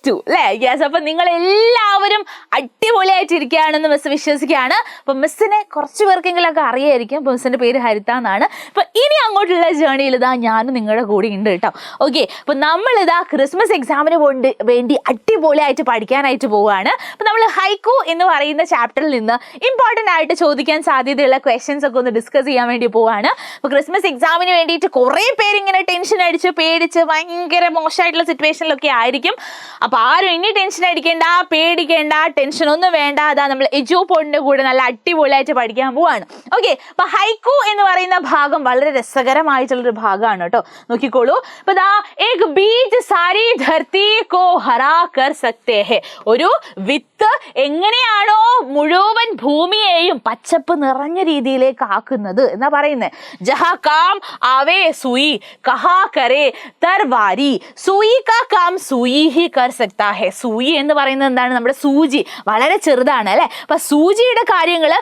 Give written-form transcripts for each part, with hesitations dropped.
2 അല്ലേ? യെസ്. അപ്പൊ നിങ്ങൾ എല്ലാവരും അടിപൊളിയായിട്ടിരിക്കുകയാണെന്ന് മിസ് വിശ്വസിക്കുകയാണ്. അപ്പൊ മിസ്സിനെ കുറച്ച് പേർക്കെങ്കിലും ഒക്കെ അറിയായിരിക്കും. അപ്പൊ മിസ്സിന്റെ പേര് ഹരിത എന്നാണ്. അപ്പൊ ഇനി അങ്ങോട്ടുള്ള ജേർണിയിൽ ഇതാ ഞാനും നിങ്ങളുടെ കൂടെ ഉണ്ട് കേട്ടോ. ഓക്കെ, അപ്പൊ നമ്മളിതാ ക്രിസ്മസ് എക്സാമിന് വേണ്ടി അടിപൊളിയായിട്ട് പഠിക്കാനായിട്ട് പോവുകയാണ്. അപ്പൊ നമ്മൾ ഹൈക്കു എന്ന് പറയുന്ന ചാപ്റ്ററിൽ നിന്ന് ഇമ്പോർട്ടൻ്റ് ആയിട്ട് ചോദിക്കാൻ സാധ്യതയുള്ള ക്വസ്റ്റ്യൻസ് ഒക്കെ ഒന്ന് ഡിസ്കസ് ചെയ്യാൻ വേണ്ടി പോവാണ്. അപ്പൊ ക്രിസ്മസ് എക്സാമിന് വേണ്ടിയിട്ട് കുറേ പേര് ഇങ്ങനെ ടെൻഷൻ അടിച്ച് പേടിച്ച് ഭയങ്കര മോശമായിട്ടുള്ള സിറ്റുവേഷനിലൊക്കെ ആയിരിക്കും. അപ്പൊ ആരും ഇനി ടെൻഷൻ അടിക്കേണ്ട, പേടിക്കേണ്ട, ടെൻഷൻ ഒന്നും വേണ്ട. അതാ നമ്മൾ എജുപോഡിന്റെ കൂടെ നല്ല അടിപൊളിയായിട്ട് പഠിക്കാൻ പോവാണ്. ഓക്കെ, അപ്പൊ ഹൈക്കു എന്ന് പറയുന്ന ഭാഗം വളരെ രസകരമായിട്ടുള്ളൊരു ഭാഗമാണ് കേട്ടോ. നോക്കിക്കോളൂ. അപ്പൊ ദാ ഏക് ബീജ് സാരി ധർത്തി കോ ഹറാ കർ സക്തേ ഹെ. ഒരു വിത്ത് എങ്ങനെയാണോ മുഴുവൻ ഭൂമിയെയും പച്ചപ്പ് നിറഞ്ഞ രീതിയിലേക്ക് ആക്കുന്നത് എന്നാ പറയുന്നത്. ജഹാ കാം ആവേ സൂയി കഹാ കരേ തർവാരി. സൂയി കാ കാം സൂയി ഹി കർ സക്താ ഹെ. സൂയി എന്ന് പറയുന്നത് എന്താണ്? നമ്മുടെ സൂചി വളരെ ചെറുതാണ് അല്ലെ. അപ്പൊ സൂചിയുടെ കാര്യങ്ങള്,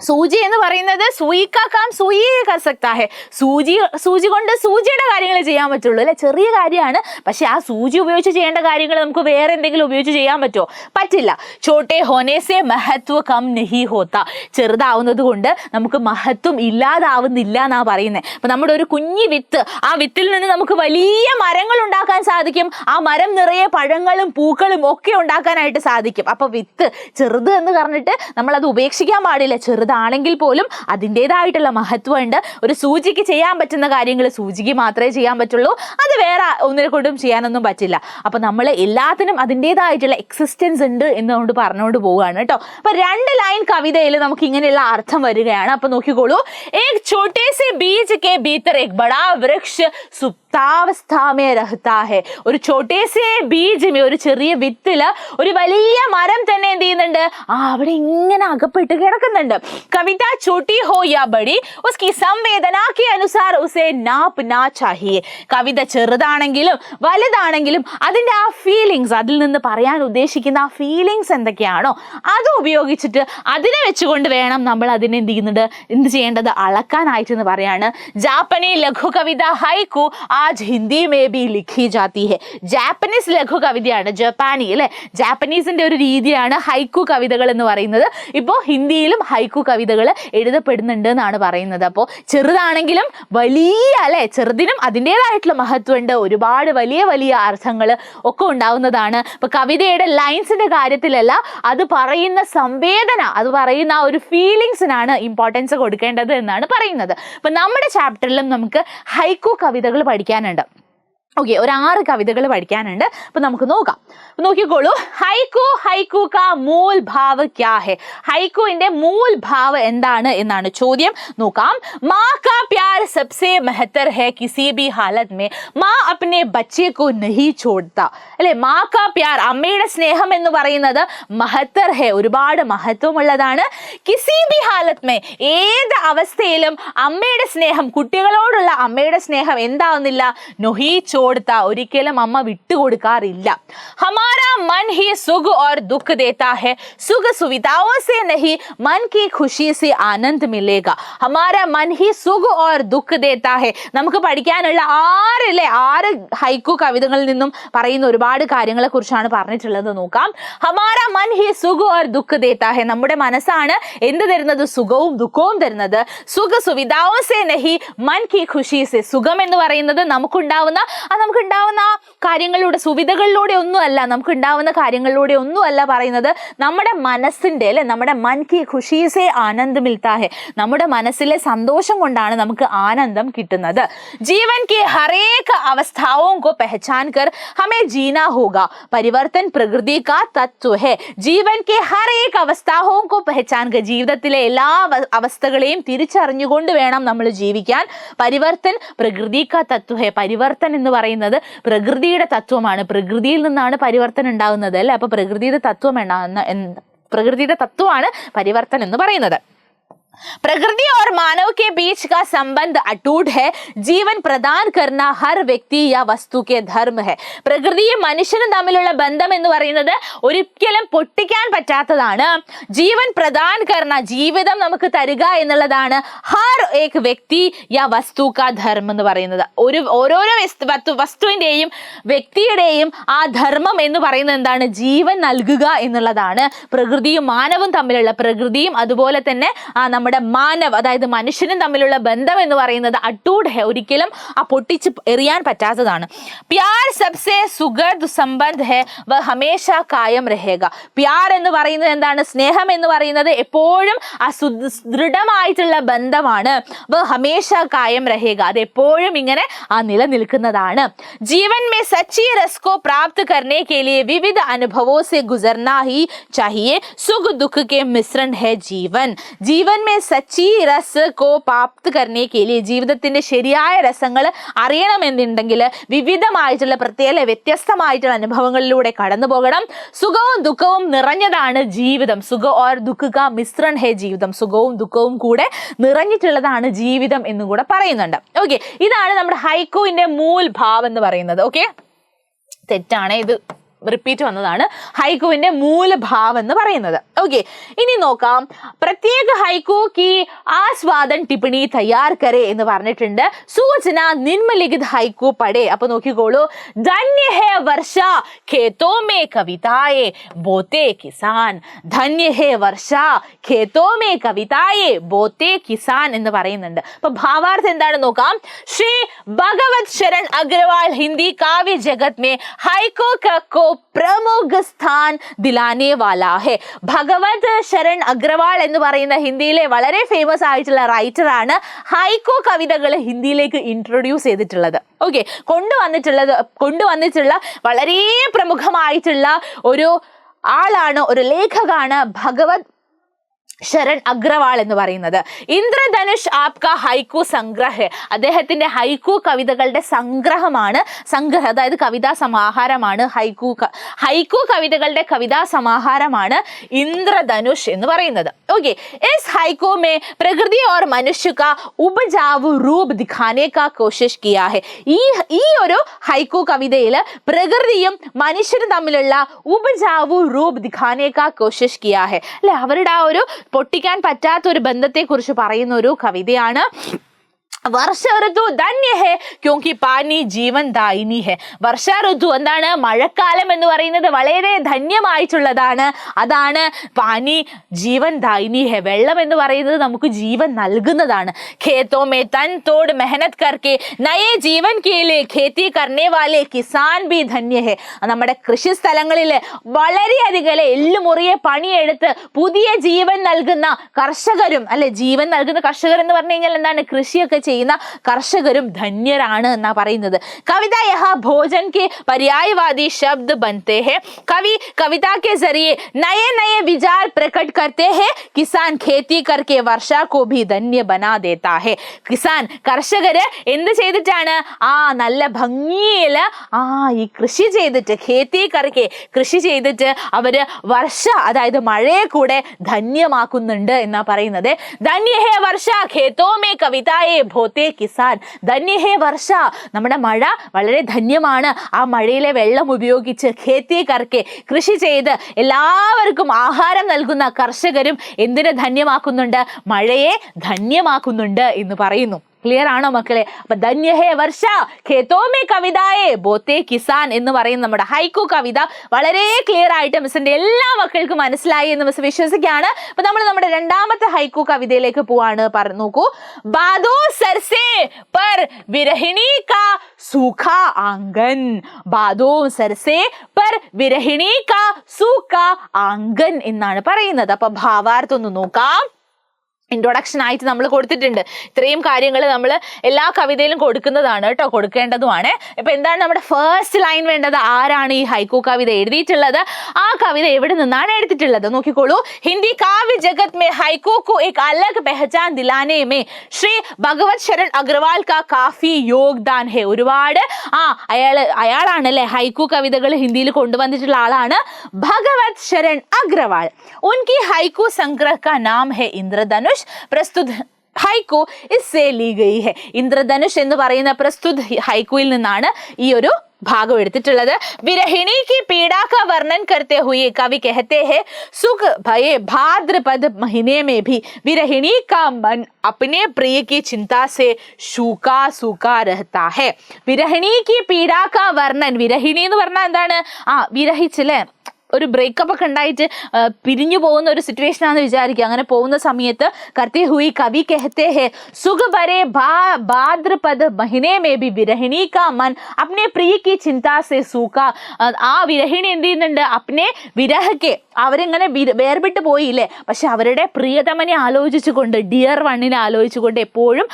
സൂചി എന്ന് പറയുന്നത് സൂയിക്കാക്കാം സൂയി കർ സക്താ ഹെ. സൂചി കൊണ്ട് സൂചിയുടെ കാര്യങ്ങൾ ചെയ്യാൻ പറ്റുള്ളൂ അല്ലെ. ചെറിയ കാര്യമാണ്. പക്ഷെ ആ സൂചി ഉപയോഗിച്ച് ചെയ്യേണ്ട കാര്യങ്ങൾ നമുക്ക് വേറെ എന്തെങ്കിലും ഉപയോഗിച്ച് ചെയ്യാൻ പറ്റുമോ? പറ്റില്ല. ചോട്ടെ ഹോനെ സെ മഹത്വ കം നഹി ഹോത്ത. ചെറുതാവുന്നത് കൊണ്ട് നമുക്ക് മഹത്വം ഇല്ലാതാവുന്നില്ല എന്നാ പറയുന്നത്. അപ്പൊ നമ്മുടെ ഒരു കുഞ്ഞി വിത്ത്, ആ വിത്തിൽ നിന്ന് നമുക്ക് വലിയ മരങ്ങൾ ഉണ്ടാക്കാൻ സാധിക്കും. ആ മരം നിറയെ പഴങ്ങളും പൂക്കളും ഒക്കെ ഉണ്ടാക്കാനായിട്ട് സാധിക്കും. അപ്പൊ വിത്ത് ചെറുത് എന്ന് പറഞ്ഞിട്ട് നമ്മൾ അത് ഉപേക്ഷിക്കാൻ പാടില്ല. ചെറുതാണെങ്കിൽ പോലും അതിൻ്റെതായിട്ടുള്ള മഹത്വം ഉണ്ട്. ഒരു സൂചിക്ക് ചെയ്യാൻ പറ്റുന്ന കാര്യങ്ങൾ സൂചിക്ക് മാത്രമേ ചെയ്യാൻ പറ്റുള്ളൂ. അത് വേറെ ഒന്നിനെ കൊണ്ടും ചെയ്യാനൊന്നും പറ്റില്ല. അപ്പൊ നമ്മൾ എല്ലാത്തിനും അതിൻ്റെതായിട്ടുള്ള എക്സിസ്റ്റൻസ് ഉണ്ട് എന്നുകൊണ്ട് പറഞ്ഞുകൊണ്ട് പോവുകയാണ് കേട്ടോ. അപ്പൊ 2 ലൈൻ കവിതയിൽ നമുക്ക് ഇങ്ങനെയുള്ള അർത്ഥം വരികയാണ്. അപ്പൊ നോക്കിക്കോളൂ. ഏക് ഛോട്ടേ സെ ബീജ് കെ ഭീതർ ഏക് ബഡാ വൃക്ഷ സുപ്താവസ്ഥാമേ രഹ്താ ഹെ. ഒരു ഛോട്ടേ സെ ബീജ് മേ, ഒരു ചെറിയ വിത്തില് ഒരു വലിയ മരം തന്നെ എന്ത് ചെയ്യുന്നുണ്ട്? അവിടെ ഇങ്ങനെ അകപ്പെട്ട് കിടക്കുന്നുണ്ട്. കവിത छोटी हो या बड़ी उसकी संवेदना के अनुसार उसे नापना चाहिए. കവിത ചെറുതാണെങ്കിലും വലുതാണെങ്കിലും അതിൻ്റെ ആ ഫീലിങ്സ്, അതിൽ നിന്ന് പറയാൻ ഉദ്ദേശിക്കുന്ന ആ ഫീലിങ്സ് എന്തൊക്കെയാണോ അത് ഉപയോഗിച്ചിട്ട് അതിനെ വെച്ചുകൊണ്ട് വേണം നമ്മൾ അതിനെ എന്ത് ചെയ്യേണ്ടത്? അളക്കാനായിട്ടെന്ന് പറയാണ്. ജാപ്പനി ലഘു കവിത ഹൈക്കു ആജ് ഹിന്ദി മേ ബി ലിഖി ജാതി ഹെ. ജാപ്പനീസ് ലഘു കവിതയാണ്, ജപ്പാനി അല്ലെ. ജാപ്പനീസിന്റെ ഒരു രീതിയാണ് ഹൈക്കു കവിതകൾ എന്ന് പറയുന്നത്. ഇപ്പോൾ ഹിന്ദിയിലും ഹൈക്കു കവിതകൾ എഴുതപ്പെടുന്നുണ്ട് എന്നാണ് പറയുന്നത്. അപ്പോൾ ചെറുതാണെങ്കിലും വലിയ അല്ലെ, ചെറുതിനും അതിൻ്റെതായിട്ടുള്ള മഹത്വം ഉണ്ട്. ഒരുപാട് വലിയ വലിയ അർത്ഥങ്ങൾ ഒക്കെ ഉണ്ടാവുന്നതാണ്. ഇപ്പൊ കവിതയുടെ ലൈൻസിന്റെ കാര്യത്തിലല്ല, അത് പറയുന്ന സംവേദന, അത് പറയുന്ന ആ ഒരു ഫീലിങ്സിനാണ് ഇമ്പോർട്ടൻസ് കൊടുക്കേണ്ടത് എന്നാണ് പറയുന്നത്. അപ്പൊ നമ്മുടെ ചാപ്റ്ററിലും നമുക്ക് ഹൈക്കു കവിതകൾ പഠിക്കാനുണ്ട്. ഓക്കെ, ഒരു 6 കവിതകൾ പഠിക്കാനുണ്ട്. അപ്പൊ നമുക്ക് നോക്കാം. നോക്കിക്കോളൂ. ഹൈക്കു കാ മൂൽ ഭാവ് ക്യാ ഹെ. ഹൈക്കുവിന്റെ മൂൽ ഭാവ് എന്താണ് എന്നാണ് ചോദ്യം. നോക്കാം. മാ കാ പ്യാർ സബ്സെ മെഹത്തർ ഹെ കിസി ബി ഹാലത് മേ മാ അപ്നെ ബച്ചെ കോ നഹി ചോഡ്താ. അല്ലെ, മാ കാ പ്യാർ, അമ്മയുടെ സ്നേഹം എന്ന് പറയുന്നത് മഹത്തർ ഹെ, ഒരുപാട് മഹത്വമുള്ളതാണ്. കിസി ബി ഹാലത് മേ, ഏത് അവസ്ഥയിലും അമ്മയുടെ സ്നേഹം, കുട്ടികളോടുള്ള അമ്മയുടെ സ്നേഹം എന്താവുന്നില്ല? നൊഹി ചോഡ്താ, ഒരിക്കലും അമ്മ വിട്ടുകൊടുക്കാറില്ല. हमारा मन ही सुख और दुख देता है, सुख सुविधाओं से नहीं मन की खुशी से आनंद मिलेगा. हमारा मन ही सुख और दुख देता है. നമുക്ക് പഠിക്കാനുള്ള 6 ഹൈക്കു കവിതകളിൽ നിന്നും പറയുന്ന ഒരുപാട് കാര്യങ്ങളെ കുറിച്ചാണ് പറഞ്ഞിട്ടുള്ളത്. നോക്കാം. हमारा मन ही सुख और दुख देता है. നമ്മുടെ മനസ്സാണ് എന്ത് തരുന്നത്? സുഖവും ദുഃഖവും തരുന്നത്. സുഖ സുവിധാओं से नहीं मन की खुशी से. സുഖം എന്ന് പറയുന്നത് നമുക്കുണ്ടാവുന്ന കാര്യങ്ങളിലൂടെ, സുവിധകളിലൂടെ ഒന്നുമല്ല, നമുക്കുണ്ടാവുന്ന കാര്യങ്ങളിലൂടെ ഒന്നുമല്ല പറയുന്നത്. നമ്മുടെ മനസ്സിന്റെ അല്ലെ, നമ്മുടെ മൻ കി ഖുഷി സേ ആനന്ദ് മിൽത്താ ഹെ. നമ്മുടെ മനസ്സിലെ സന്തോഷം കൊണ്ടാണ് നമുക്ക് ആനന്ദം കിട്ടുന്നത്. ജീവൻ കി ഹരേക അവസ്ഥാओं को पहचान कर हमें जीना होगा. പരിവർത്തൻ പ്രകൃതി കാ തത്വ ഹെ. ജീവൻ കി ഹരേക അവസ്ഥാओं को पहचान कर, ജീവിതത്തിലെ എല്ലാ അവസ്ഥകളെയും തിരിച്ചറിഞ്ഞുകൊണ്ട് വേണം നമ്മൾ ജീവിക്കാൻ. പരിവർത്തൻ പ്രകൃതി കാ തത്വ ഹെ. പരിവർത്തൻ എന്ന് പറയുന്നത് പ്രകൃതിയുടെ തത്വമാണ്. പ്രകൃതിയിൽ നിന്നാണ് പരിവർത്തനം ഉണ്ടാകുന്നത് അല്ലെ. അപ്പൊ പ്രകൃതിയുടെ തത്വമാണ് പരിവർത്തനം എന്ന് പറയുന്നത്. प्रकृति और मानव के बीच का संबंध अटूट है. जीवन प्रदान करना हर व्यक्ति या वस्तु के धर्म है. പ്രകൃതിയും മനുഷ്യനും തമ്മിലുള്ള ബന്ധം എന്ന് പറയുന്നത് ഒരിക്കലും പൊട്ടിക്കാൻ പറ്റാത്തതാണ്. ജീവൻ പ്രദാൻ കർണ, ജീവിതം നമുക്ക് തരിക എന്നുള്ളതാണ് ഹർ ഏക് വ്യക്തി യാ വസ്തു കാ ധർമ്മം എന്ന് പറയുന്നത്. ഓരോരോ വസ്തുവിന്റെയും വ്യക്തിയുടെയും ആ ധർമ്മം എന്ന് പറയുന്നത് എന്താണ്? ജീവൻ നൽകുക എന്നുള്ളതാണ്. പ്രകൃതിയും മാനവും തമ്മിലുള്ള, പ്രകൃതിയും അതുപോലെ തന്നെ നമ്മുടെ മാനവ് അതായത് മനുഷ്യനും തമ്മിലുള്ള ബന്ധം എന്ന് പറയുന്നത് അട്ടൂട്ട് ഹെ, ഒരിക്കലും ആ പൊട്ടിച്ച് എറിയാൻ പറ്റാത്തതാണ്. പ്യാർ സബ്സെ സുഗർദ് സംബന്ധ് ഹെ വ ഹമേശ കായം രഹേഗ. പ്യാർ എന്ന് പറയുന്നത് എന്താണ്? സ്നേഹം എന്ന് പറയുന്നത് എപ്പോഴും ആ ദൃഢമായിട്ടുള്ള ബന്ധമാണ്. വ ഹമേശ കായം രഹേഗ, അത് എപ്പോഴും ഇങ്ങനെ ആ നിലനിൽക്കുന്നതാണ്. ജീവൻ മേ സച്ചി रस को प्राप्त करने के लिए विविध अनुभवों से गुजरना ही चाहिए. सुख दुख के मिश्रण है जीवन. जीवन में സച്ചി രസ് കോ പ്രാപ്ത് കർണേ കെ ലിയെ, ജീവിതത്തിന്റെ ശരിയായ രസങ്ങൾ അറിയണമെന്നുണ്ടെങ്കിൽ വിവിധമായിട്ടുള്ള പ്രത്യേക വ്യത്യസ്തമായിട്ടുള്ള അനുഭവങ്ങളിലൂടെ കടന്നു പോകണം. സുഖവും ദുഃഖവും നിറഞ്ഞതാണ് ജീവിതം. സുഖ ഓർ ദുഃഖ കാ മിശ്രൺ ഹേ ജീവിതം. സുഖവും ദുഃഖവും കൂടെ നിറഞ്ഞിട്ടുള്ളതാണ് ജീവിതം എന്നും കൂടെ പറയുന്നുണ്ട്. ഓക്കെ, ഇതാണ് നമ്മുടെ ഹൈക്കുവിന്റെ മൂൽ ഭാവം എന്ന് പറയുന്നത്. ഓക്കെ, തെറ്റാണ്, ഇത് റിപ്പീറ്റ് വന്നതാണ്. ഹൈക്കുവിന്റെ മൂലഭാവം എന്ന് പറയുന്നത്. ഓക്കെ, ഇനി നോക്കാം. പ്രത്യേക ഹൈക്കു കി ആസ്വാദൻ ടിപ്പണി തയ്യാർ കരെ എന്ന് പറഞ്ഞിട്ടുണ്ട്. സൂചന നിമ്നലിഖിത് ഹൈക്കു പഠേ. അപ്പൊ നോക്കിക്കോളൂ. ധന്യ ഹേ വർഷ ഖേതോ മേ കവിതായേ ബോത്തെ കിസാൻ. ധന്യ ഹേ വർഷ ഖേതോ മേ കവിതായേ ബോത്തെ കിസാൻ എന്ന് പറയുന്നുണ്ട്. അപ്പൊ ഭാവാർത്ഥം എന്താണെന്ന് നോക്കാം. ശ്രീ ഭഗവത് ശരൺ അഗ്രവാൾ ഹിന്ദി കാവ്യ ജഗത് മേ ഹൈക്കു को പ്രമുഖ സ്ഥാൻ ദിലാനെ വാലാ ഹെ. ഭഗവത് ശരൺ അഗ്രവാൾ എന്ന് പറയുന്ന ഹിന്ദിയിലെ വളരെ ഫേമസ് ആയിട്ടുള്ള റൈറ്റർ ആണ് ഹൈക്കു കവിതകൾ ഹിന്ദിയിലേക്ക് ഇൻട്രൊഡ്യൂസ് ചെയ്തിട്ടുള്ളത്. ഓക്കെ, കൊണ്ടുവന്നിട്ടുള്ള വളരെ പ്രമുഖമായിട്ടുള്ള ഒരു ആളാണ്, ഒരു ലേഖകാണ് ഭഗവത് ശരൺ അഗ്രവാൾ എന്ന് പറയുന്നത്. ഇന്ദ്രധനുഷ് ആപ്ക ഹൈക്കു സംഗ്രഹ്, അദ്ദേഹത്തിന്റെ ഹൈക്കു കവിതകളുടെ സംഗ്രഹമാണ്. അതായത് കവിതാ സമാഹാരമാണ്. ഹൈക്കു കവിതകളുടെ കവിതാ സമാഹാരമാണ് ഇന്ദ്രധനുഷ് എന്ന് പറയുന്നത്. ഓക്കെ, ഇസ് ഹൈക്കു മേ പ്രകൃതി ഓർ മനുഷ്യ കാ ഉപജാവു രൂപ് ദിഖാനെ കാ കോശിഷ് കിയാ ഹെ. ഈ ഒരു ഹൈക്കു കവിതയിൽ പ്രകൃതിയും മനുഷ്യരും തമ്മിലുള്ള ഉപജാവു രൂപ് ദിഖാനെ കാ കോശിഷ് കിയാ ഹെ. അല്ലെ, അവരുടെ ആ ഒരു പൊട്ടിക്കാൻ പറ്റാത്ത ഒരു ബന്ധത്തെ കുറിച്ച് പറയുന്ന ഒരു കവിതയാണ്. വർഷ ഋതു ധന്യ ഹെ ക്യോങ്കി പാനി ജീവൻ ദായിനി ഹെ. വർഷ ഋതു എന്താണ്? മഴക്കാലം എന്ന് പറയുന്നത് വളരെ ധന്യമായിട്ടുള്ളതാണ്. അതാണ് പാനി ജീവൻ ദായിനി ഹെ, വെള്ളം എന്ന് പറയുന്നത് നമുക്ക് ജീവൻ നൽകുന്നതാണ്. ഖേത്തോ മേ തൻ തോട് മെഹനത് കർക്കെ നയേ ജീവൻ കേ ലിയേ ഖേത്തി കർണേ വാലെ കിസാൻ ബി ധന്യ ഹെ. നമ്മുടെ കൃഷി സ്ഥലങ്ങളിൽ വളരെയധികം എല്ലുമുറിയെ പണിയെടുത്ത് പുതിയ ജീവൻ നൽകുന്ന കർഷകരും, അല്ലെ, ജീവൻ നൽകുന്ന കർഷകർ എന്ന് പറഞ്ഞു കഴിഞ്ഞാൽ എന്താണ്? കൃഷിയൊക്കെ ചെയ്യുന്ന കർഷകരും ധന്യരാണ് എന്നാ പറയുന്നത്. കവിത യഹാ ഭോജൻ കെ പര്യായവാദി ശബ്ദ ബനത്തെ ഹെ. കവി കവിത കെ ജരിയെ നയെ നയെ വിചാർ പ്രകट करते हैं. കിസാൻ ഖേത്തി കർക്കെ വർഷ കോ ഭി ധന്യ ബനാ ദേതാ ഹെ. കിസാൻ കർഷകര് എന്ത് ചെയ്തിട്ടാണ്? നല്ല ഭംഗിയിൽ ഈ കൃഷി ചെയ്തിട്ട്, ഖേത്തി കർക്കെ കൃഷി ചെയ്തിട്ട് അവര് വർഷ അതായത് മഴയെ കൂടെ ധന്യമാക്കുന്നുണ്ട് എന്നാ പറയുന്നത്. ധന്യ ഹേ വർഷ ഖേത്തോ മേ കവിതായേ ഭോത്തെ കിസാൻ. ധന്യ ഹേ വർഷ, നമ്മുടെ മഴ വളരെ ധന്യമാണ്. ആ മഴയിലെ വെള്ളം ഉപയോഗിച്ച് ഖേത്തി കർക്കെ കൃഷി ചെയ്ത് എല്ലാവർക്കും ആഹാരം നൽകുന്ന കർഷകരും എന്തിനെ ധന്യമാക്കുന്നുണ്ട്? മഴയെ ധന്യമാക്കുന്നുണ്ട് എന്ന് പറയുന്നു. ക്ലിയർ ആണോ മക്കളെ? അപ്പൊ ധന്യ ഹേ വർഷ ഖേതോ മേ കവിതായേ ബോത്തെ കിസാൻ എന്ന് പറയുന്ന നമ്മുടെ ഹൈക്കു കവിത വളരെ ക്ലിയർ ആയിട്ട് മിസ്സിന്റെ എല്ലാ മക്കൾക്കും മനസ്സിലായി എന്ന് മിസ് വിശ്വസിക്കുകയാണ്. അപ്പൊ നമ്മൾ നമ്മുടെ രണ്ടാമത്തെ ഹൈക്കു കവിതയിലേക്ക് പോവാണ്. നോക്കൂ. ബാദോ സർസേ പർ വിരഹിണി കാ സൂഖാ ആംഗൻ. ബാദോ സർസേ പർ വിരഹിണി കാ സൂഖാ ആംഗൻ എന്നാണ് പറയുന്നത്. അപ്പൊ ഭാവാർത്ഥം ഒന്ന് നോക്കാം. ഇൻട്രൊഡക്ഷൻ ആയിട്ട് നമ്മൾ കൊടുത്തിട്ടുണ്ട്. ഇത്രയും കാര്യങ്ങൾ നമ്മൾ എല്ലാ കവിതയിലും കൊടുക്കുന്നതാണ് കേട്ടോ, കൊടുക്കേണ്ടതുമാണ്. ഇപ്പൊ എന്താണ് നമ്മുടെ ഫസ്റ്റ് ലൈൻ വേണ്ടത്? ആരാണ് ഈ ഹൈക്കു കവിത എഴുതിയിട്ടുള്ളത്? ആ കവിത എവിടെ നിന്നാണ് എടുത്തിട്ടുള്ളത് നോക്കിക്കോളൂ. ഹിന്ദി കാവ്യ ജഗത് മേ ഹൈക്കു കോ ഏക് അലഗ് പെഹചാൻ ദിലാനെ മേ ശ്രീ ഭഗവത് ശരൺ അഗ്രവാൾ കാ കാഫി യോഗ്ദാൻ ഹെ. ഒരുപാട് അയാളാണ് അല്ലെ ഹൈക്കു കവിതകൾ ഹിന്ദിയിൽ കൊണ്ടുവന്നിട്ടുള്ള ആളാണ് ഭഗവത് ശരൺ അഗ്രവാൾ. ഉൻകി ഹൈക്കു സംഗ്രഹ കാ നാം ഹെ ഇന്ദ്രധനുഷ്. ഇന്ദ്രധനുഷ് പ്രസ്തുത ഹൈക്കു ഇസ്സേ ലീ ഗയി ഹെ. ഇന്ദ്രധനുഷ് എന്ന് പറയുന്ന പ്രസ്തുത ഹൈക്കുയിൽ നിന്നാണ് ഈ ഒരു ഭാഗം എടുത്തിട്ടുള്ളത്. വിരഹിണി की पीड़ा का वर्णन करते हुए कवि कहते हैं सुख भय भाद्रपद महीने में भी विरहिणी का मन अपने प्रिय की चिंता से सूखा सूखा रहता है. വിരഹിണി की पीड़ा का वर्णन, വിരഹിണി എന്ന് പറഞ്ഞാൽ എന്താണ്? വിരഹിച്ചല്ലേ, ഒരു ബ്രേക്കപ്പ് ഒക്കെ ഉണ്ടായിട്ട് പിരിഞ്ഞു പോകുന്ന ഒരു സിറ്റുവേഷൻ ആണെന്ന് വിചാരിക്കുക. അങ്ങനെ പോകുന്ന സമയത്ത് കർത്തി ഹുയി കവി കഹത്തെ ഹെ സുഖ ഭരെ ഭാദ്രപദ മഹിനെ മേ ബി വിരഹിണി കാ മൻ അപ്നെ പ്രിയ കി ചിന്താ സെ സൂഖ. ആ വിരഹിണി എന്ത് ചെയ്യുന്നുണ്ട്? അപ്നെ വിരഹക്കെ, അവരിങ്ങനെ വേർപെട്ട് പോയില്ലേ, പക്ഷെ അവരുടെ പ്രിയതമനെ ആലോചിച്ചുകൊണ്ട്, ഡിയർ വണ്ണിനെ ആലോചിച്ചുകൊണ്ട് എപ്പോഴും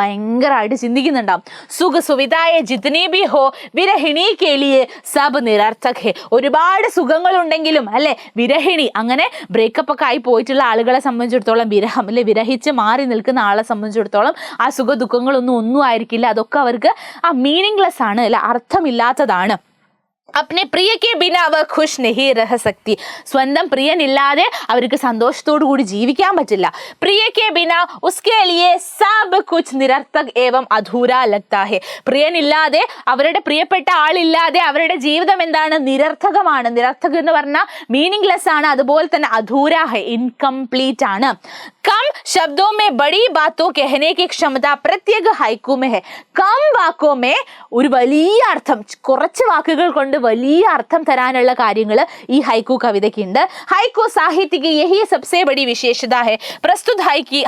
ഭയങ്കരമായിട്ട് ചിന്തിക്കുന്നുണ്ടാവും. സുഖ സുവിധായ ജിത്നി ബി ഹോ വിരഹിണി കെ ലിയെ സബ് നിരർത്ഥക് ഹെ. ഒരുപാട് സുഖങ്ങളുണ്ട് ും അല്ലെ വിരഹിണി, അങ്ങനെ ബ്രേക്കപ്പ് ഒക്കെ ആയി പോയിട്ടുള്ള ആളുകളെ സംബന്ധിച്ചിടത്തോളം, വിരഹം അല്ലെ വിരഹിച്ച് മാറി നിൽക്കുന്ന ആളെ സംബന്ധിച്ചിടത്തോളം ആ സുഖ ദുഃഖങ്ങളൊന്നും ആയിരിക്കില്ല. അതൊക്കെ അവർക്ക് മീനിങ്ലെസ് ആണ്, അല്ലെ അർത്ഥമില്ലാത്തതാണ്. अपने प्रिय के बिना वह खुश नहीं रह सकती. സ്വന്തം പ്രിയനില്ലാതെ അവർക്ക് സന്തോഷത്തോടു കൂടി ജീവിക്കാൻ പറ്റില്ല. പ്രിയ के बिना उसके लिए सब कुछ निरर्थक एवं अधूरा लगता है. പ്രിയനില്ലാതെ, അവരുടെ പ്രിയപ്പെട്ട ആളില്ലാതെ അവരുടെ ജീവിതം എന്താണ്? നിരർത്ഥകമാണ്. നിരർത്ഥകം എന്ന് പറഞ്ഞാൽ മീനിങ്ലെസ് ആണ്, അതുപോലെ തന്നെ അധൂര है, ഇൻകംപ്ലീറ്റ് ആണ്. कम शब्दों में बड़ी बातों कहने की क्षमता प्रत्येक हाइकू में है. कम वाकों में ഒരു വലിയ അർത്ഥം, കുറച്ച് വാക്കുകൾ കൊണ്ട് വലിയ അർത്ഥം തരാനുള്ള കാര്യങ്ങൾ ഈ ഹൈക്കു കവിതയ്ക്കുണ്ട്. ഹൈക്കു സാഹിത്യ की यही सबसे बड़ी विशेषता है. പ്രസ്തുത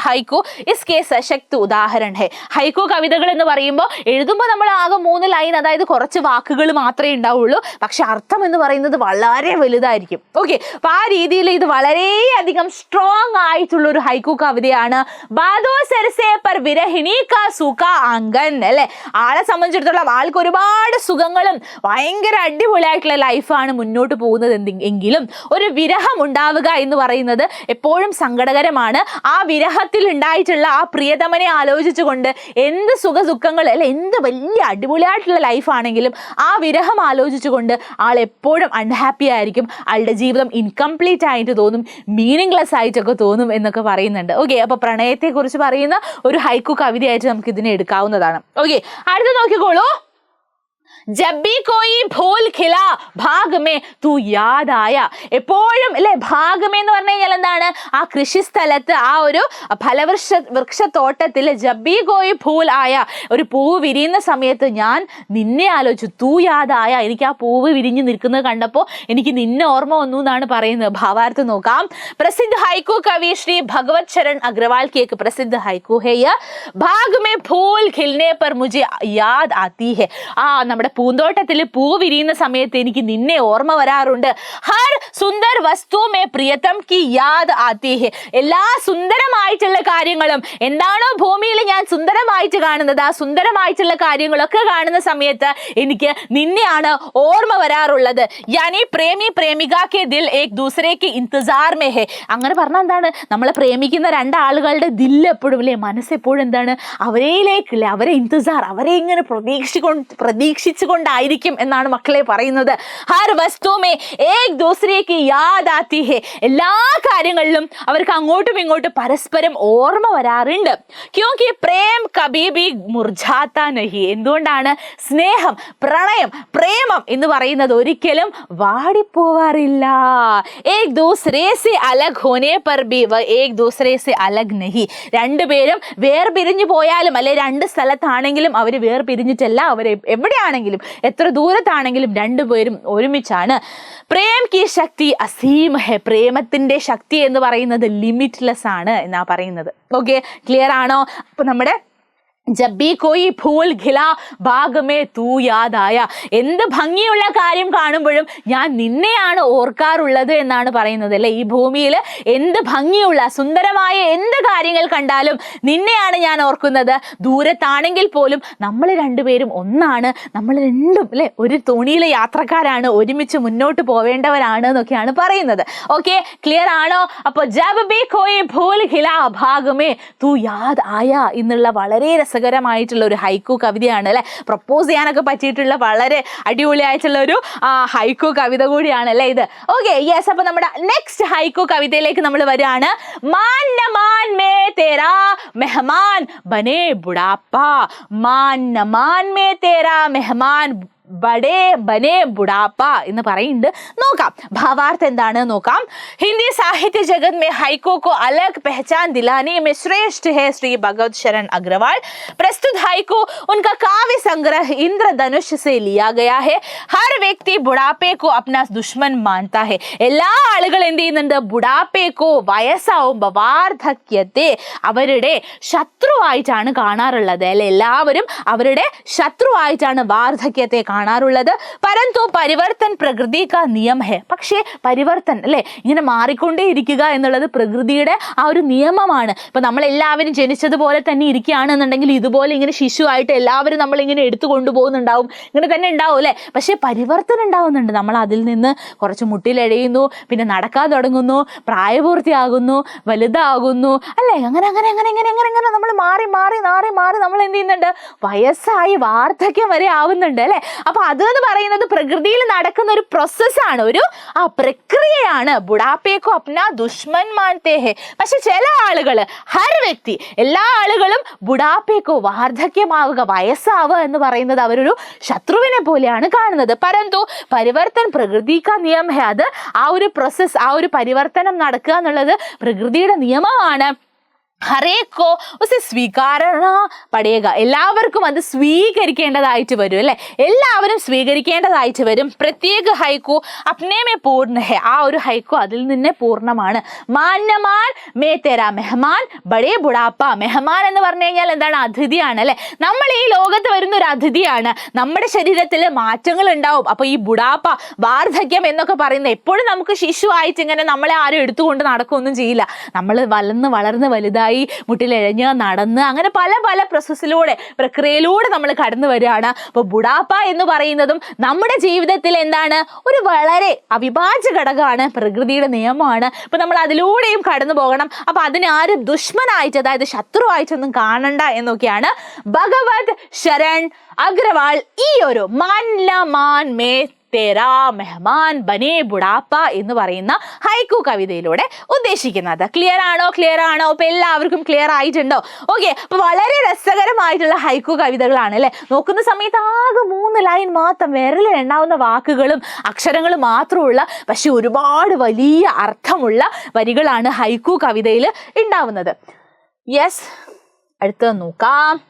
ഹൈക്കു इसके सशक्त उदाहरण है. ഹൈക്കു കവിതകൾ എന്ന് പറയുമ്പോൾ എഴുതുമ്പോൾ നമ്മൾ ആകെ 3 ലൈൻ, അതായത് കുറച്ച് വാക്കുകൾ മാത്രമേ ഉണ്ടാവുള്ളൂ, പക്ഷെ അർത്ഥം എന്ന് പറയുന്നത് വളരെ വലുതായിരിക്കും. ഓക്കെ, അപ്പൊ ആ രീതിയിൽ ഇത് വളരെയധികം സ്ട്രോങ് ആയിട്ടുള്ള ഒരു ഹൈക്കു കവിതയാണ്. ബാദോ സർസേ പർ വിരഹിണി കാ സൂഖ ആംഗൻ. അല്ലെ, ആളെ സംബന്ധിച്ചിടത്തോളം ആൾക്ക് ഒരുപാട് സുഖങ്ങളും ഭയങ്കര അടിപൊളിയായിട്ടുള്ള ലൈഫാണ് മുന്നോട്ട് പോകുന്നത്. എങ്കിലും ഒരു വിരഹം ഉണ്ടാവുക എന്ന് പറയുന്നത് എപ്പോഴും സങ്കടകരമാണ്. ആ വിരഹത്തിൽ ഉണ്ടായിട്ടുള്ള ആ പ്രിയതമനെ ആലോചിച്ചുകൊണ്ട് എന്ത് സുഖദുഃഖങ്ങൾ, അല്ലെ എന്ത് വലിയ അടിപൊളിയായിട്ടുള്ള ലൈഫാണെങ്കിലും ആ വിരഹം ആലോചിച്ചുകൊണ്ട് ആൾ എപ്പോഴും അൺഹാപ്പി ആയിരിക്കും. ആളുടെ ജീവിതം ഇൻകംപ്ലീറ്റ് ആയിട്ട് തോന്നും, മീനിങ്ലെസ് ആയിട്ടൊക്കെ തോന്നും എന്നൊക്കെ പറയുന്നുണ്ട്. ഓക്കെ, അപ്പൊ പ്രണയത്തെ കുറിച്ച് പറയുന്ന ഒരു ഹൈക്കു കവിതയായിട്ട് നമുക്ക് ഇതിനെ എടുക്കാവുന്നതാണ്. ഓക്കെ, അടുത്ത് നോക്കിക്കോളൂ. ജബ്ബി കോയി ഭൂൽ ഖിലാ ഭാഗ്മേ തൂ യാദായ. എപ്പോഴും അല്ലെ ഭാഗ്മേ എന്ന് പറഞ്ഞു കഴിഞ്ഞാൽ എന്താണ്? ആ കൃഷിസ്ഥലത്ത്, ആ ഒരു വൃക്ഷത്തോട്ടത്തിൽ ജബ്ബി കോയി ഭൂൽ ആയ, ഒരു പൂവ് വിരിയുന്ന സമയത്ത് ഞാൻ നിന്നെ ആലോചിച്ചു. തൂ യാദായ, എനിക്ക് ആ പൂവ് വിരിഞ്ഞു നിൽക്കുന്നത് കണ്ടപ്പോൾ എനിക്ക് നിന്നെ ഓർമ്മ വന്നു എന്നാണ് പറയുന്നത്. ഭാവാർത്ഥം നോക്കാം. പ്രസിദ്ധ ഹൈക്കു കവി ശ്രീ ഭഗവത് ശരൺ അഗ്രവാൾ की एक प्रसिद्ध हाइकू है यह भाग में फूल खिलने पर मुझे याद आती है. നമ്മുടെ പൂന്തോട്ടത്തിൽ പൂ വിരിയുന്ന സമയത്ത് എനിക്ക് നിന്നെ ഓർമ്മ വരാറുണ്ട്. ഹർ സുന്ദർ വസ്തു മേ പ്രിയതം കി യാദ് ആതി ഹെ. എല്ലാ സുന്ദരമായിട്ടുള്ള കാര്യങ്ങളും, എന്താണോ ഭൂമിയിൽ ഞാൻ സുന്ദരമായിട്ട് കാണുന്നത്, ആ സുന്ദരമായിട്ടുള്ള കാര്യങ്ങളൊക്കെ കാണുന്ന സമയത്ത് എനിക്ക് നിന്നെയാണ് ഓർമ്മ വരാറുള്ളത്. യാനി പ്രേമി പ്രേമികാക്കെ ദിൽ ഏക് ദൂസരേക്ക് ഇന്തിസാർ മേ ഹെ. അങ്ങനെ പറഞ്ഞാൽ എന്താണ്? നമ്മളെ പ്രേമിക്കുന്ന രണ്ടാളുകളുടെ ദിൽ എപ്പോഴും അല്ലേ, മനസ്സെപ്പോഴും എന്താണ്? അവരേലേക്കില്ലേ, അവരെ ഇന്തിസാർ, അവരെ ഇങ്ങനെ പ്രതീക്ഷിച്ചുകൊണ്ടായിരിക്കും എന്നാണ് മക്കളെ പറയുന്നത്. ഹർ വസ്തുമേ ഏക് ദൂസരേക്ക് യാദ് ആതി ഹെ. എല്ലാ കാര്യങ്ങളിലും അവർക്ക് അങ്ങോട്ടും ഇങ്ങോട്ടും പരസ്പരം ഓർമ്മ വരാറുണ്ട്. ക്യോങ്കി പ്രേം കബീ ബി മുർജാത്ത നഹി. എന്തുകൊണ്ടാണ്? സ്നേഹം, പ്രണയം, പ്രേമം എന്ന് പറയുന്നത് ഒരിക്കലും വാടിപ്പോവാറില്ല. ഏക് ദൂസരേ സെ അലഗ് ഹോനെ പർ ബി വ ഏക് ദൂസരേ സെ അലഗ് നഹി. രണ്ടുപേരും വേർപിരിഞ്ഞു പോയാലും, അല്ലെ രണ്ട് സ്ഥലത്താണെങ്കിലും അവർ വേർപിരിഞ്ഞിട്ടല്ല, അവർ എവിടെയാണെങ്കിലും എത്ര ദൂരത്താണെങ്കിലും രണ്ടുപേരും ഒരുമിച്ചാണ്. പ്രേം കി ശക്തി അസീം ഹെ. പ്രേമത്തിന്റെ ശക്തി എന്ന് പറയുന്നത് ലിമിറ്റ്ലെസ് ആണ് എന്നാ പറയുന്നത്. ഓക്കെ, ക്ലിയർ ആണോ? അപ്പൊ നമ്മുടെ ജബ്ബി കോയി ഭൂൽ ഖിലാ ഭാഗ്മേ തൂ യാദായ. എന്ത് ഭംഗിയുള്ള കാര്യം കാണുമ്പോഴും ഞാൻ നിന്നെയാണ് ഓർക്കാറുള്ളത് എന്നാണ് പറയുന്നത്. അല്ലെ, ഈ ഭൂമിയിൽ എന്ത് ഭംഗിയുള്ള സുന്ദരമായ എന്ത് കാര്യങ്ങൾ കണ്ടാലും നിന്നെയാണ് ഞാൻ ഓർക്കുന്നത്. ദൂരത്താണെങ്കിൽ പോലും നമ്മൾ രണ്ടുപേരും ഒന്നാണ്, നമ്മൾ രണ്ടും അല്ലെ ഒരു തോണിയിലെ യാത്രക്കാരാണ്, ഒരുമിച്ച് മുന്നോട്ട് പോവേണ്ടവരാണ് എന്നൊക്കെയാണ് പറയുന്നത്. ഓക്കെ, ക്ലിയർ ആണോ? അപ്പോൾ ജബ്ബി കോയി ഭൂൽ ഖിലാ ഭാഗ്മേ തൂ യാദ് ആയ എന്നുള്ള വളരെ രസകരമായ രസകരമായിട്ടുള്ള ഒരു ഹൈക്കു കവിതയാണ് അല്ലെ. പ്രപ്പോസ് ചെയ്യാനൊക്കെ പറ്റിയിട്ടുള്ള വളരെ അടിപൊളിയായിട്ടുള്ള ഒരു ഹൈക്കു കവിത കൂടിയാണ് അല്ലെ ഇത്. Okay, yes. അപ്പൊ നമ്മുടെ നെക്സ്റ്റ് ഹൈക്കു കവിതയിലേക്ക് നമ്മൾ വരികയാണ്. മാൻ ന മാൻ മേ തേരാ മെഹമാൻ ബനെ ബുഡാപ്പ. മാൻ ന മാൻ മേ തേരാ മെഹമാൻ ബഡേ ബനെ ബുഡാപ്പ എന്ന് പറയുന്നുണ്ട്. നോക്കാം ഭാവാർത്ഥം എന്താണ് നോക്കാം. हिंदी साहित्य जगत में हाइको को अलग पहचान दिलाने में श्रेष्ठ है श्री भगवत शरण अग्रवाल. प्रस्तुत हाइको उनका काव्य संग्रह इंद्रधनुष से लिया गया है. हर व्यक्ति बुढ़ापे को अपना दुश्मन मानता है. എല്ലാ ആളുകളും എന്ത് ചെയ്യുന്നുണ്ട്? ബുഡാപ്പേക്കോ വയസ്സാവുമ്പോൾ വാർദ്ധക്യത്തെ അവരുടെ ശത്രുവായിട്ടാണ് കാണാറുള്ളത് അല്ലെ. എല്ലാവരും അവരുടെ ശത്രുവായിട്ടാണ് വാർദ്ധക്യത്തെ കാണാറുള്ളത്. പരന്തു പരിവർത്തൻ പ്രകൃതി കാ നിയം ഹെ. പക്ഷേ പരിവർത്തൻ അല്ലെ, ഇങ്ങനെ മാറിക്കൊണ്ടേ ഇരിക്കുക എന്നുള്ളത് പ്രകൃതിയുടെ ആ ഒരു നിയമമാണ്. ഇപ്പൊ നമ്മളെല്ലാവരും ജനിച്ചതുപോലെ തന്നെ ഇരിക്കുകയാണെന്നുണ്ടെങ്കിൽ ഇതുപോലെ ഇങ്ങനെ ശിശുവായിട്ട് എല്ലാവരും നമ്മളിങ്ങനെ എടുത്തു കൊണ്ടുപോകുന്നുണ്ടാവും, ഇങ്ങനെ തന്നെ ഉണ്ടാവും അല്ലെ. പക്ഷേ പരിവർത്തനം ഉണ്ടാവുന്നുണ്ട്. നമ്മൾ അതിൽ നിന്ന് കുറച്ച് മുട്ടിലെഴയുന്നു, പിന്നെ നടക്കാൻ തുടങ്ങുന്നു, പ്രായപൂർത്തിയാകുന്നു, വലുതാകുന്നു അല്ലെ. അങ്ങനെ അങ്ങനെ അങ്ങനെ അങ്ങനെ അങ്ങനെ അങ്ങനെ നമ്മൾ മാറി മാറി മാറി മാറി നമ്മൾ എന്ത് ചെയ്യുന്നുണ്ട്? വയസ്സായി വാർദ്ധക്യം വരെ ആവുന്നുണ്ട് അല്ലെ. അപ്പൊ അതെന്ന് പറയുന്നത് പ്രകൃതിയിൽ നടക്കുന്ന ഒരു പ്രോസസ്സാണ്, ഒരു പ്രക്രിയയാണ്. ബുഡാപ്പേക്കോ അപ്നാ ദുഷ്മൻ മാൻതേ ഹെ. പക്ഷെ ചില ആളുകൾ, ഹർ വ്യക്തി, എല്ലാ ആളുകളും ബുഡാപ്പേക്കോ വാർദ്ധക്യമാവുക, വയസ്സാവുക എന്ന് പറയുന്നത് അവരൊരു ശത്രുവിനെ പോലെയാണ് കാണുന്നത്. പരന്തു പരിവർത്തൻ പ്രകൃതി കാ നിയം ഹെ. അത് ആ ഒരു പ്രോസസ്, ആ ഒരു പരിവർത്തനം നടക്കുക എന്നുള്ളത് പ്രകൃതിയുടെ നിയമമാണ്. ഹരേക്കോ ഉസെ സ്വീകാരണ പടേക. എല്ലാവർക്കും അത് സ്വീകരിക്കേണ്ടതായിട്ട് വരും അല്ലെ. എല്ലാവരും സ്വീകരിക്കേണ്ടതായിട്ട് വരും. പ്രത്യേക ഹൈക്കു അപ്നേമേ പൂർണ്ണ ഹെ. ആ ഒരു ഹൈക്കു അതിൽ നിന്ന് പൂർണ്ണമാണ്. മാന്യമാൻ മേ തേരാ മെഹമാൻ ബഡേ ബുഡാപ്പ. മെഹമാൻ എന്ന് പറഞ്ഞു കഴിഞ്ഞാൽ എന്താണ്? അതിഥിയാണ് അല്ലെ. നമ്മൾ ഈ ലോകത്ത് വരുന്ന ഒരു അതിഥിയാണ്. നമ്മുടെ ശരീരത്തിൽ മാറ്റങ്ങൾ ഉണ്ടാവും. അപ്പൊ ഈ ബുഡാപ്പ, വാർദ്ധക്യം എന്നൊക്കെ പറയുന്നത് എപ്പോഴും നമുക്ക് ശിശുവായിട്ട് ഇങ്ങനെ നമ്മളെ ആരും എടുത്തുകൊണ്ട് നടക്കുകയൊന്നും ചെയ്യില്ല. നമ്മൾ വളർന്ന് വലുതായി മുട്ടിലെഴഞ്ഞ് നടന്ന് അങ്ങനെ പല പല പ്രോസസ്സിലൂടെ, പ്രക്രിയയിലൂടെ നമ്മൾ കടന്നു വരികയാണ്. അപ്പോൾ ബുഡാപ്പ എന്ന് പറയുന്നതും നമ്മുടെ ജീവിതത്തിൽ എന്താണ്? ഒരു വളരെ അവിഭാജ്യ ഘടകമാണ്, പ്രകൃതിയുടെ നിയമമാണ്. അപ്പൊ നമ്മൾ അതിലൂടെയും കടന്നു പോകണം. അപ്പൊ അതിനെ ആരും ദുഷ്മനായിട്ട്, അതായത് ശത്രുവായിട്ടൊന്നും കാണണ്ട എന്നൊക്കെയാണ് ഭഗവത് ശരൺ അഗ്രവാൾ ഈ ഒരു മാൻ ല മാൻ മേ തേരാ മെഹമാൻ ബനെ ബുഡാപ്പ എന്ന് പറയുന്ന ഹൈക്കു കവിതയിലൂടെ ഉദ്ദേശിക്കുന്നത്. ക്ലിയർ ആണോ? ക്ലിയർ ആണോ? അപ്പൊ എല്ലാവർക്കും ക്ലിയർ ആയിട്ടുണ്ടോ? ഓക്കെ, അപ്പൊ വളരെ രസകരമായിട്ടുള്ള ഹൈക്കു കവിതകളാണ് അല്ലെ. നോക്കുന്ന സമയത്ത് ആകെ 3 ലൈൻ മാത്രം, വിരലിൽ എണ്ണാവുന്ന വാക്കുകളും അക്ഷരങ്ങളും മാത്രമുള്ള, പക്ഷെ ഒരുപാട് വലിയ അർത്ഥമുള്ള വരികളാണ് ഹൈക്കു കവിതയിൽ ഉണ്ടാവുന്നത്. യെസ്, അടുത്തത് നോക്കാം.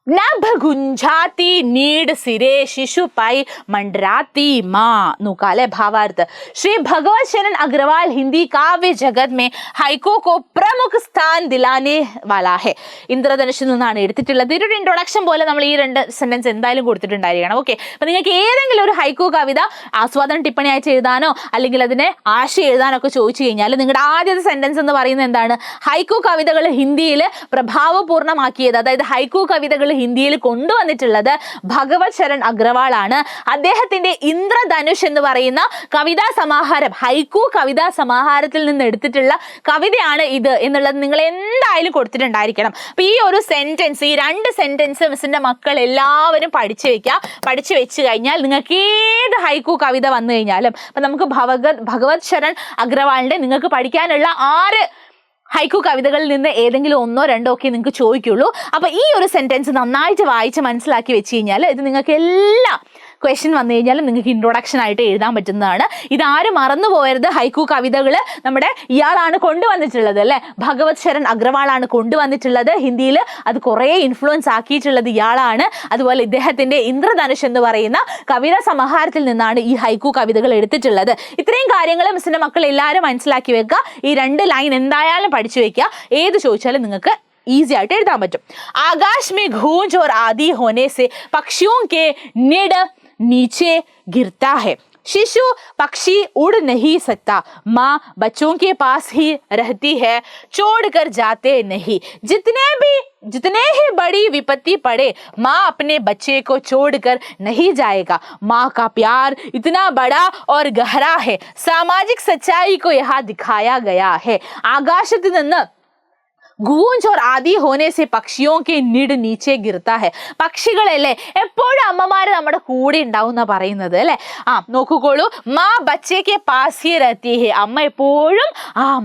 നഭ ഗുഞ്ചാത്തി നീഡ് സിരേ ശിശു പൈ मंडराती माँ. നോക്കാം അല്ലെ ഭാവാർത്ഥ. ശ്രീ ഭഗവത് ശരൺ അഗ്രവാൾ ഹിന്ദി കാവ്യ ജഗത് മേ ഹൈക്കോ കോ പ്രമുഖ സ്ഥാൻ ദിലാനെ വാലാ ഹെ. ഇന്ദ്രധനുഷിൽ നിന്നാണ് എടുത്തിട്ടുള്ളത്. ഇതൊരു ഇൻട്രൊഡക്ഷൻ പോലെ നമ്മൾ ഈ 2 സെന്റൻസ് എന്തായാലും കൊടുത്തിട്ടുണ്ടായിരിക്കണം. ഓക്കെ, അപ്പൊ നിങ്ങൾക്ക് ഏതെങ്കിലും ഒരു ഹൈക്കു കവിത ആസ്വാദന ടിപ്പണിയായിട്ട് എഴുതാനോ അല്ലെങ്കിൽ അതിനെ ആശയം എഴുതാനോ ഒക്കെ ചോദിച്ചു കഴിഞ്ഞാൽ നിങ്ങളുടെ ആദ്യത്തെ സെന്റൻസ് എന്ന് പറയുന്നത് എന്താണ്? ഹൈക്കു കവിതകൾ ഹിന്ദിയിൽ പ്രഭാവപൂർണ്ണമാക്കിയത്, അതായത് ഹൈക്കു കവിതകൾ ഹിന്ദിയിൽ കൊണ്ടുവന്നിട്ടുള്ളത് ഭഗവത് ശരൺ അഗ്രവാൾ ആണ്. അദ്ദേഹത്തിന്റെ ഇന്ദ്രധനുഷ് എന്ന് പറയുന്ന കവിതാ സമാഹാരം, ഹൈക്കു കവിതാ സമാഹാരത്തിൽ നിന്ന് എടുത്തിട്ടുള്ള കവിതയാണ് ഇത് എന്നുള്ളത് നിങ്ങൾ എന്തായാലും കൊടുത്തിട്ടുണ്ടായിരിക്കണം. അപ്പൊ ഈ ഒരു സെന്റൻസ്, ഈ 2 സെന്റൻസ് മിസ്സിന്റെ മക്കൾ എല്ലാവരും പഠിച്ചു വെക്കുക. പഠിച്ചു വെച്ച് കഴിഞ്ഞാൽ നിങ്ങൾക്ക് ഏത് ഹൈക്കു കവിത വന്നു കഴിഞ്ഞാലും, അപ്പൊ നമുക്ക് ഭഗവത് ശരൺ അഗ്രവാളിന്റെ നിങ്ങൾക്ക് പഠിക്കാനുള്ള 6 ഹൈക്കു കവിതകളിൽ നിന്ന് ഏതെങ്കിലും 1ഓ 2ഓ ഒക്കെ നിങ്ങൾക്ക് ചോദിക്കുള്ളൂ. അപ്പൊ ഈ ഒരു സെന്റൻസ് നന്നായിട്ട് വായിച്ച് മനസ്സിലാക്കി വെച്ച് കഴിഞ്ഞാൽ ഇത് നിങ്ങൾക്ക് എല്ലാ ക്വസ്റ്റ്യൻ വന്നു കഴിഞ്ഞാലും നിങ്ങൾക്ക് ഇൻട്രൊഡക്ഷൻ ആയിട്ട് എഴുതാൻ പറ്റുന്നതാണ്. ഇതാരും മറന്നു പോയരുത്. ഹൈക്കു കവിതകൾ നമ്മുടെ ഇയാളാണ് കൊണ്ടുവന്നിട്ടുള്ളത് അല്ലെ. ഭഗവത് ശരൺ അഗ്രവാളാണ് കൊണ്ടുവന്നിട്ടുള്ളത്. ഹിന്ദിയിൽ അത് കുറേ ഇൻഫ്ലുവൻസ് ആക്കിയിട്ടുള്ളത് ഇയാളാണ്. അതുപോലെ ഇദ്ദേഹത്തിന്റെ ഇന്ദ്രധനുഷ് എന്ന് പറയുന്ന കവിതാ സമാഹാരത്തിൽ നിന്നാണ് ഈ ഹൈക്കു കവിതകൾ എടുത്തിട്ടുള്ളത്. ഇത്രയും കാര്യങ്ങൾ മിസ്സിന്റെ മക്കൾ എല്ലാവരും മനസ്സിലാക്കി വെക്കുക. ഈ 2 ലൈൻ എന്തായാലും പഠിച്ചു വെക്കുക. ഏത് ചോദിച്ചാലും നിങ്ങൾക്ക് ഈസി ആയിട്ട് എഴുതാൻ പറ്റും. ആകാശ് മേ ഗൂंज और आदि होने से पक्षियों के निड नीचे गिरता है. शिशु पक्षी उड़ नहीं सकता. माँ बच्चों के पास ही रहती है, छोड़ कर जाते नहीं. जितने ही बड़ी विपत्ति पड़े, माँ अपने बच्चे को छोड़कर नहीं जाएगा. माँ का प्यार इतना बड़ा और गहरा है. सामाजिक सच्चाई को यहाँ दिखाया गया है. ആകാശത്ത് നിന്ന് ഗൂഞ്ച് और आदि होने से പക്ഷിയോं के നിഡ് നീച്ചെ ഗിർത്താ ഹെ. പക്ഷികളല്ലേ എപ്പോഴും അമ്മമാര് നമ്മുടെ കൂടെ ഉണ്ടാവും എന്നാ പറയുന്നത് അല്ലെ. നോക്കിക്കോളൂ, മാ ബച്ചേക്ക് പാസ് ഹി രഹത്തി ഹെ. അമ്മ എപ്പോഴും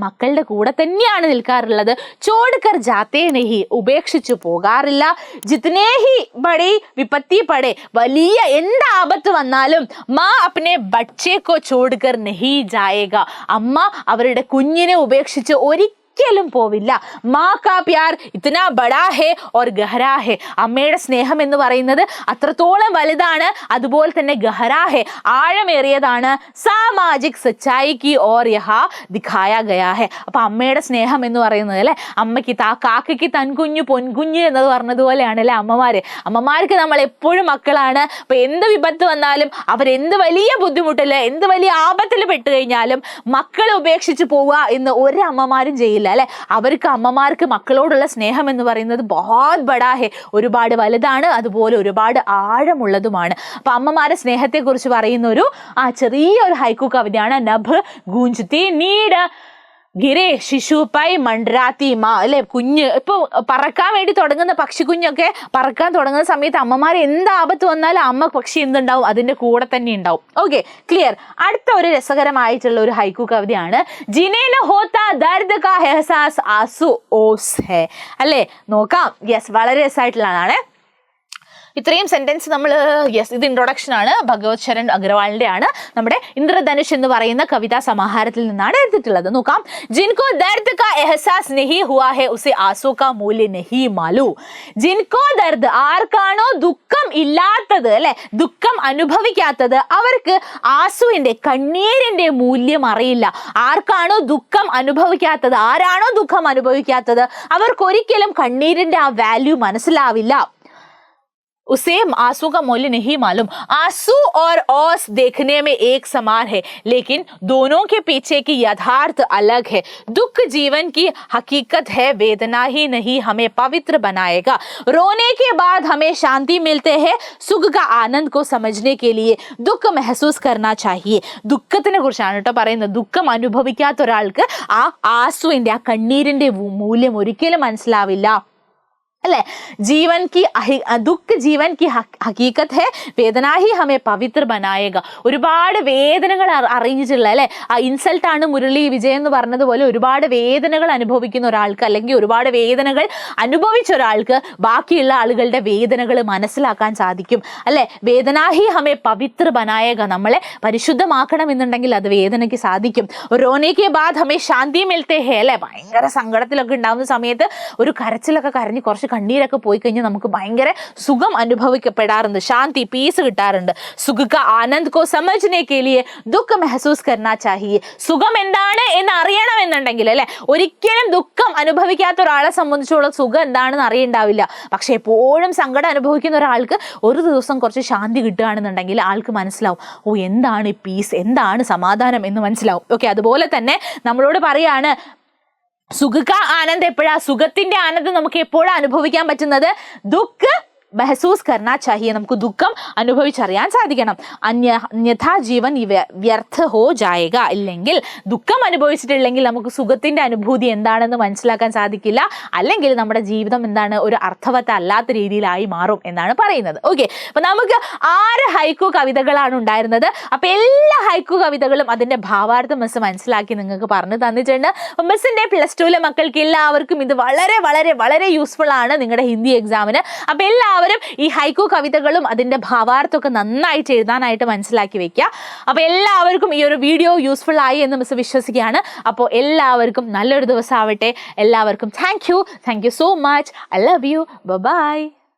മക്കളുടെ കൂടെ തന്നെയാണ് നിൽക്കാറുള്ളത്. ചോട് കർ ജാത്തേ നഹി. ഉപേക്ഷിച്ചു പോകാറില്ല. ജിത്നേ ഹി ബഡി വിപത്തി പടേ. വലിയ എന്ത് ആപത്ത് വന്നാലും മാ അപ്നെ ബച്ചേക്കോ ചോട് കർ നഹി ജായേഗ. അമ്മ അവരുടെ കുഞ്ഞിനെ ഉപേക്ഷിച്ച് ഒരിക്കലും പോവില്ല. മാ കാ പ്യാർ ഇത്നാ ബഡാ ഹേ ഓർ ഗഹരാ ഹേ. അമ്മയുടെ സ്നേഹം എന്ന് പറയുന്നത് അത്രത്തോളം വലുതാണ്, അതുപോലെ തന്നെ ഗഹരാ ഹേ, ആഴമേറിയതാണ്. സാമാജിക് സച്ചായി കി ഓർ യഹാ ദിഖായാ ഗയാ ഹേ. അപ്പൊ അമ്മയുടെ സ്നേഹം എന്ന് പറയുന്നത് അല്ലെ, അമ്മയ്ക്ക് കാക്കയ്ക്ക് തൻകുഞ്ഞു പൊൻകുഞ്ഞ് എന്നത് പറഞ്ഞതുപോലെയാണ് അല്ലെ അമ്മമാർക്ക് നമ്മൾ എപ്പോഴും മക്കളാണ്. അപ്പൊ എന്ത് വിപത്ത് വന്നാലും, അവരെന്ത് വലിയ ബുദ്ധിമുട്ടില്, എന്ത് വലിയ ആപത്തിൽ പെട്ട് കഴിഞ്ഞാലും മക്കളെ ഉപേക്ഷിച്ച് പോവുക എന്ന് ഒരു അമ്മമാരും ചെയ്യില്ല അല്ലെ. അവർക്ക് അമ്മമാർക്ക് മക്കളോടുള്ള സ്നേഹം എന്ന് പറയുന്നത് ബഹുത് ബഡാ ഹേ, ഒരുപാട് വലുതാണ്, അതുപോലെ ഒരുപാട് ആഴമുള്ളതുമാണ്. അപ്പൊ അമ്മമാരെ സ്നേഹത്തെ കുറിച്ച് പറയുന്ന ഒരു ചെറിയൊരു ഹൈക്കു കവിതയാണ് നഭ് ഗൂഞ്ജതി നീഡ് ഗിരേ ശിശു പൈ മണ്ഡരാത്തി മാ അല്ലെ. കുഞ്ഞ് ഇപ്പൊ പറക്കാൻ വേണ്ടി തുടങ്ങുന്ന പക്ഷിക്കുഞ്ഞൊക്കെ പറക്കാൻ തുടങ്ങുന്ന സമയത്ത് അമ്മമാർ എന്ത് ആപത്ത് വന്നാലും അമ്മ പക്ഷി എന്തുണ്ടാവും, അതിന്റെ കൂടെ തന്നെ ഉണ്ടാവും. Okay, clear. അടുത്ത ഒരു രസകരമായിട്ടുള്ള ഒരു ഹൈക്കു കവിതയാണ് ജിനേന ഹോത്ത ദർദ് കാ എഹ്സാസ് ആസു ഓസ് ഹെ അല്ലെ. നോക്കാം. യെസ്, വളരെ രസമായിട്ടുള്ളതാണ്. ഇത്രയും സെന്റൻസ് നമ്മൾ ഇത് ഇൻട്രൊഡക്ഷൻ ആണ്, ഭഗവത് ശരൺ അഗർവാളിന്റെ ആണ്. നമ്മുടെ ഇന്ദ്രധനുഷ് എന്ന് പറയുന്ന കവിതാ സമാഹാരത്തിൽ നിന്നാണ് എടുത്തിട്ടുള്ളത്. നോക്കാം. ജിൻകോ ദർദ് കാ എഹ്സാസ് നഹി ഹുവാ ഹെ ഉസെ ആസു കാ മൂല്യ നഹി മാലൂ. ജിൻകോ ദർദ്, ആർക്കാണോ ദുഃഖം ഇല്ലാത്തത് അല്ലെ, ദുഃഖം അനുഭവിക്കാത്തത്, അവർക്ക് ആസുവിന്റെ കണ്ണീരിന്റെ മൂല്യം അറിയില്ല. ആർക്കാണോ ദുഃഖം അനുഭവിക്കാത്തത്, ആരാണോ ദുഃഖം അനുഭവിക്കാത്തത്, അവർക്കൊരിക്കലും കണ്ണീരിന്റെ ആ വാല്യൂ മനസ്സിലാവില്ല. उसे आंसू का मूल्य नहीं मालूम. आंसू और ओस देखने में एक समान है, लेकिन दोनों के पीछे की यथार्थ अलग है. दुख जीवन की हकीकत है, वेदना ही नहीं हमें पवित्र बनाएगा. रोने के बाद हमें शांति मिलते हैं. सुख का आनंद को समझने के लिए दुख महसूस करना चाहिए. ദുഃഖത്തിനെ കുറിച്ചാണ് കേട്ടോ പറയുന്നത്. ദുഃഖം അനുഭവിക്കാത്ത ഒരാൾക്ക് ആ ആസുവിന്റെ, ആ കണ്ണീരിന്റെ മൂല്യം ഒരിക്കലും മനസ്സിലാവില്ല അല്ലെ. ജീവൻ കി ദുഃഖ ജീവൻ കി ഹക്കീക്കത്ത് ഹെ, വേദന ഹി ഹമേ പവിത്ര ബനായേഗ. ഒരുപാട് വേദനകൾ അറിഞ്ഞിട്ടുള്ള അല്ലെ, ആ ഇൻസൾട്ടാണ് മുരളി വിജയൻ എന്ന് പറഞ്ഞതുപോലെ ഒരുപാട് വേദനകൾ അനുഭവിക്കുന്ന ഒരാൾക്ക്, അല്ലെങ്കിൽ ഒരുപാട് വേദനകൾ അനുഭവിച്ച ഒരാൾക്ക് ബാക്കിയുള്ള ആളുകളുടെ വേദനകൾ മനസ്സിലാക്കാൻ സാധിക്കും അല്ലെ. വേദന ഹി ഹമേ പവിത്ര ബനായേഗ, നമ്മളെ പരിശുദ്ധമാക്കണം എന്നുണ്ടെങ്കിൽ അത് വേദനയ്ക്ക് സാധിക്കും. റോനേക്ക് ബാദ് ഹമേ ശാന്തി മിൽത്തേ ഹേ അല്ലെ. ഭയങ്കര സങ്കടത്തിലൊക്കെ ഉണ്ടാകുന്ന സമയത്ത് ഒരു കരച്ചിലൊക്കെ കരഞ്ഞ് കുറച്ച് കണ്ണീരൊക്കെ പോയി കഴിഞ്ഞാൽ നമുക്ക് ഭയങ്കര സുഖം അനുഭവിക്കപ്പെടാറുണ്ട്, ശാന്തി, പീസ് കിട്ടാറുണ്ട്. സുഖ കാ ആനന്ദ് കോ സമജ്നെ കെ ലിയെ ദുഃഖ മെഹസൂസ് കർനാ ചാഹിയെ. സുഖം എന്താണ് എന്ന് അറിയണമെന്നുണ്ടെങ്കിൽ അല്ലെ, ഒരിക്കലും ദുഃഖം അനുഭവിക്കാത്ത ഒരാളെ സംബന്ധിച്ചുള്ള സുഖം എന്താണെന്ന് അറിയണ്ടാവില്ല. പക്ഷെ എപ്പോഴും സങ്കടം അനുഭവിക്കുന്ന ഒരാൾക്ക് ഒരു ദിവസം കുറച്ച് ശാന്തി കിട്ടുകയാണെന്നുണ്ടെങ്കിൽ ആൾക്ക് മനസ്സിലാവും, ഓ എന്താണ് പീസ്, എന്താണ് സമാധാനം എന്ന് മനസ്സിലാവും. ഓക്കെ, അതുപോലെ തന്നെ നമ്മളോട് പറയാണ് സുഖ കാ ആനന്ദ് എപ്പോഴാ, സുഖത്തിന്റെ ആനന്ദം നമുക്ക് എപ്പോഴാണ് അനുഭവിക്കാൻ പറ്റുന്നത്, ദുഃഖ മെഹസൂസ് കർണാ ചാഹിയെ. നമുക്ക് ദുഃഖം അനുഭവിച്ചറിയാൻ സാധിക്കണം. അന്യഥാ ജീവൻ വ്യർത്ഥ ഹോ ജായേഗ. ഇല്ലെങ്കിൽ ദുഃഖം അനുഭവിച്ചിട്ടില്ലെങ്കിൽ നമുക്ക് സുഖത്തിന്റെ അനുഭൂതി എന്താണെന്ന് മനസ്സിലാക്കാൻ സാധിക്കില്ല, അല്ലെങ്കിൽ നമ്മുടെ ജീവിതം എന്താണ്, ഒരു അർത്ഥവത്തല്ലാത്ത രീതിയിലായി മാറും എന്നാണ് പറയുന്നത്. ഓക്കെ, അപ്പൊ നമുക്ക് 6 ഹൈക്കു കവിതകളാണ് ഉണ്ടായിരുന്നത്. അപ്പൊ എല്ലാ ഹൈക്കു കവിതകളും അതിന്റെ ഭാവാർത്ഥം മിസ് മനസ്സിലാക്കി നിങ്ങൾക്ക് പറഞ്ഞു തന്നിട്ടുണ്ട്. അപ്പൊ മിസ്സിന്റെ +2 മക്കൾക്ക് എല്ലാവർക്കും ഇത് വളരെ വളരെ വളരെ യൂസ്ഫുൾ ആണ് നിങ്ങളുടെ ഹിന്ദി എക്സാമിന്. അപ്പൊ എല്ലാവരും ഈ ഹൈക്കു കവിതകളും അതിന്റെ ഭാവാർത്ഥമൊക്കെ നന്നായിട്ട് എഴുതാനായിട്ട് മനസ്സിലാക്കി വെക്കുക. അപ്പൊ എല്ലാവർക്കും ഈ ഒരു വീഡിയോ യൂസ്ഫുൾ ആയി എന്ന് മിസ് വിശ്വസിക്കുകയാണ്. അപ്പോൾ എല്ലാവർക്കും നല്ലൊരു ദിവസം ആവട്ടെ. എല്ലാവർക്കും thank you so much. I love you. By.